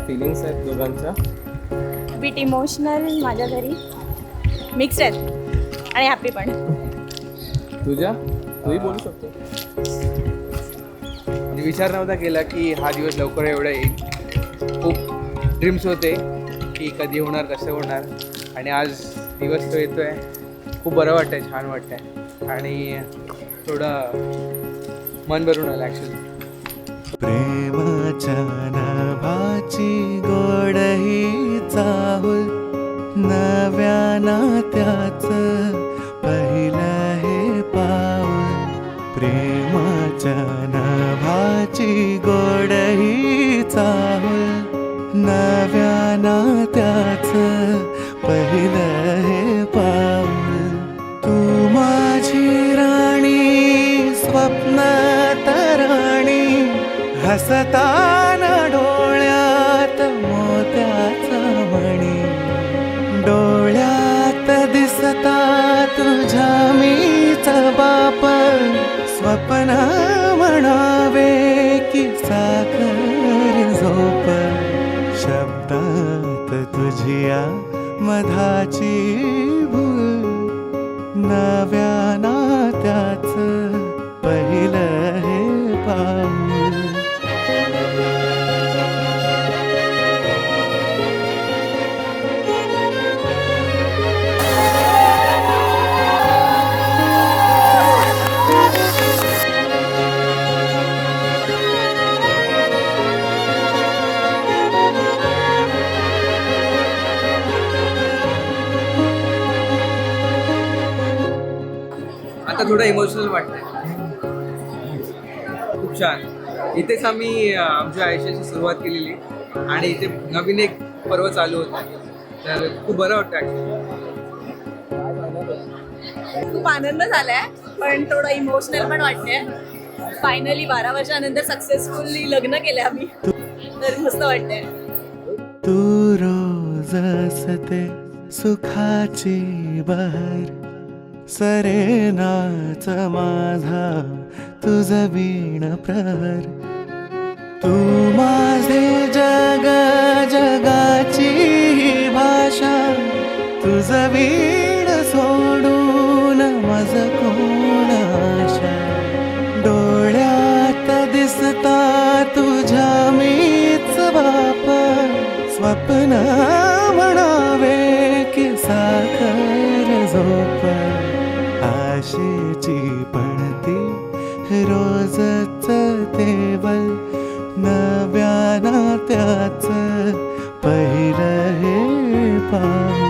Feelings आहेत दोघांच्या? Bit emotional माझ्या घरी मिक्स आहेत आणि हॅपी पण. तुझ्या तूही बोलू शकतो. म्हणजे विचार नव्हता केला की हा दिवस लवकर एवढा येईल. खूप ड्रीम्स होते की कधी होणार, कसं होणार, आणि आज दिवस तो येतो आहे. खूप बरं वाटतं आहे, छान वाटतं आहे आणि थोडं मन भरून आलं ॲक्च्युली. प्रेमाच्या नाभाची गोड ही चाहूल, नव्या नात्याचं पहिलं हे पाऊल. प्रेमाच्या नाभाची गोड ही चाहूल, नव्या नात्याचं पहिलं हे पाऊल. तू माझी राणी, स्वप्न तराणी, हसताना डोळ्यात मोत्याचा मणी. डोळ्यात दिसता तुझ्या मीच बाप, स्वप्न म्हणावे की साखर झोप. शब्दात तुझ्या मधाची भूल, नव्या नात्याचं पहिलं हे पाऊल. आता थोडं इमोशनल वाटतंय. खूप छान. इथेच आम्ही आमच्या आयुष्याची सुरुवात केलेली आणि इथे नवीन एक पर्व चालू होतं, तर खूप बरं वाटतं ॲक्च्युली. खूप आनंद झालाय पण थोडं इमोशनल पण वाटतंय. फायनली 12 वर्षानंतर सक्सेसफुली लग्न केलं आम्ही, तर मस्त वाटतंय. तू रोज असते सुखाची बहर, सरेनाच माझा तुझ वीण प्रहर. तू माझे जग, जगाची भाषा, तुझ वीण सोडून मज कोण आशा. डोळ्यात दिसता तुझ्या मीच बाप, स्वप्न म्हणावे की साखर झोप. आशेची पणती रोजच तेवल, नव्या नात्याचं पहिलं हे पाऊल.